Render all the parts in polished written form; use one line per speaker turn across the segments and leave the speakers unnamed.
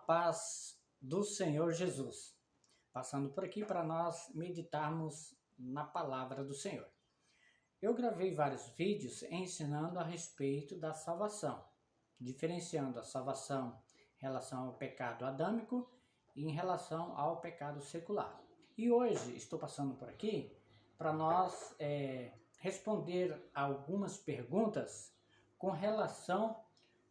paz do Senhor Jesus. Passando por aqui para nós meditarmos na palavra do Senhor. Eu gravei vários vídeos ensinando a respeito da salvação, diferenciando a salvação em relação ao pecado adâmico e em relação ao pecado secular. E hoje estou passando por aqui para nós responder algumas perguntas com relação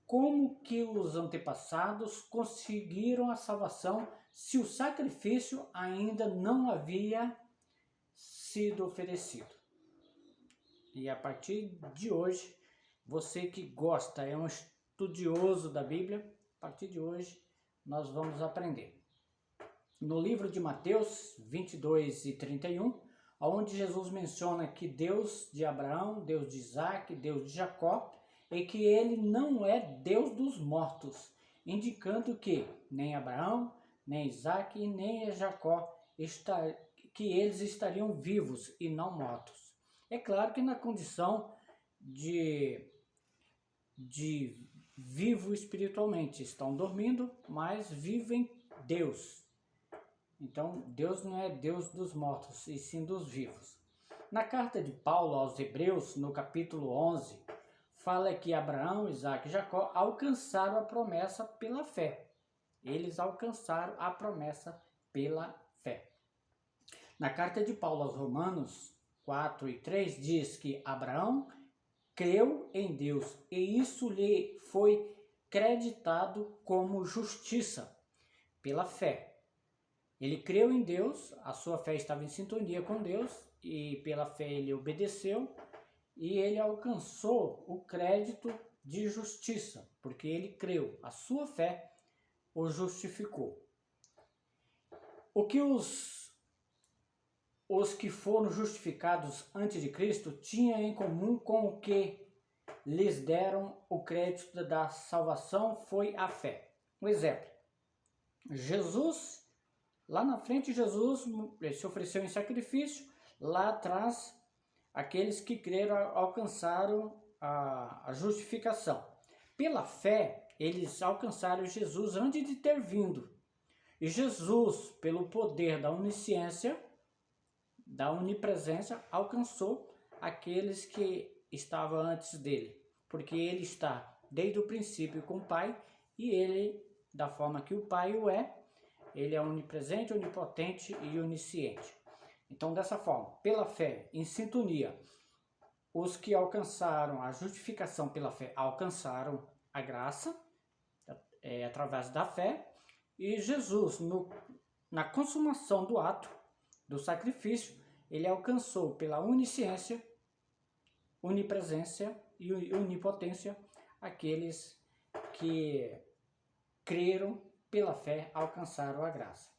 como que os antepassados conseguiram a salvação se o sacrifício ainda não havia sido oferecido. E a partir de hoje, você que gosta, é um estudioso da Bíblia, a partir de hoje nós vamos aprender. No livro de Mateus 22 e 31, onde Jesus menciona que Deus de Abraão, Deus de Isaac, Deus de Jacó, e que ele não é Deus dos mortos, indicando que nem Abraão, nem Isaac e nem Jacó, que eles estariam vivos e não mortos. É claro que na condição de vivo espiritualmente, estão dormindo, mas vivem Deus. Então Deus não é Deus dos mortos, e sim dos vivos. Na carta de Paulo aos Hebreus, no capítulo 11, fala que Abraão, Isaac e Jacó alcançaram a promessa pela fé. Eles alcançaram a promessa pela fé. Na carta de Paulo aos Romanos 4 e 3 diz que Abraão creu em Deus e isso lhe foi creditado como justiça pela fé. Ele creu em Deus, a sua fé estava em sintonia com Deus e pela fé ele obedeceu. E ele alcançou o crédito de justiça, porque ele creu, a sua fé o justificou. O que os que foram justificados antes de Cristo tinham em comum com o que lhes deram o crédito da salvação foi a fé. Um exemplo, Jesus, lá na frente Jesus se ofereceu em sacrifício, lá atrás aqueles que creram alcançaram a justificação. Pela fé, eles alcançaram Jesus antes de ter vindo. E Jesus, pelo poder da onisciência, da onipresença, alcançou aqueles que estavam antes dele. Porque ele está desde o princípio com o Pai, e ele, da forma que o Pai o é, ele é onipresente, onipotente e onisciente. Então, dessa forma, pela fé, em sintonia, os que alcançaram a justificação pela fé alcançaram a graça através da fé, e Jesus, na consumação do ato do sacrifício, ele alcançou pela onisciência, onipresença e onipotência aqueles que creram pela fé alcançaram a graça.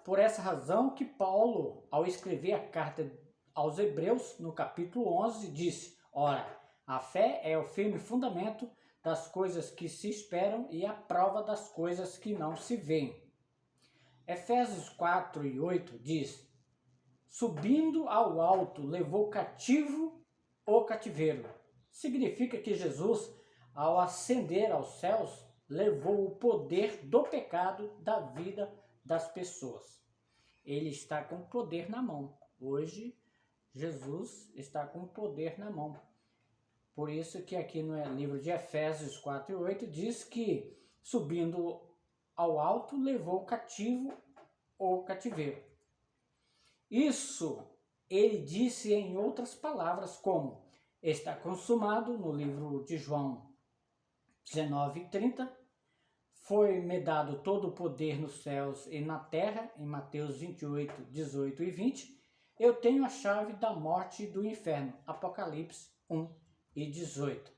Por essa razão que Paulo, ao escrever a carta aos Hebreus, no capítulo 11, disse: ora, a fé é o firme fundamento das coisas que se esperam e a prova das coisas que não se veem. Efésios 4 e 8 diz: subindo ao alto, levou cativo o cativeiro. Significa que Jesus, ao ascender aos céus, levou o poder do pecado da vida das pessoas. Ele está com poder na mão. Hoje, Jesus está com poder na mão. Por isso que aqui no livro de Efésios 4 e 8 diz que, subindo ao alto, levou cativo o cativeiro. Isso ele disse em outras palavras, como está consumado, no livro de João 19 e 30, foi-me dado todo o poder nos céus e na terra, em Mateus 28, 18 e 20. Eu tenho a chave da morte e do inferno, Apocalipse 1 e 18.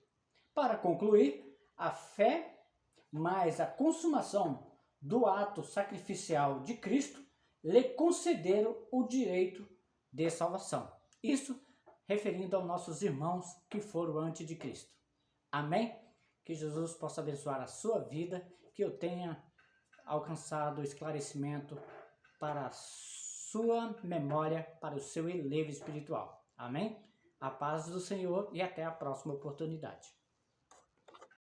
Para concluir, a fé mais a consumação do ato sacrificial de Cristo lhe concederam o direito de salvação. Isso referindo aos nossos irmãos que foram antes de Cristo. Amém? Que Jesus possa abençoar a sua vida, que eu tenha alcançado esclarecimento para a sua memória, para o seu elevo espiritual. Amém? A paz do Senhor e até a próxima oportunidade.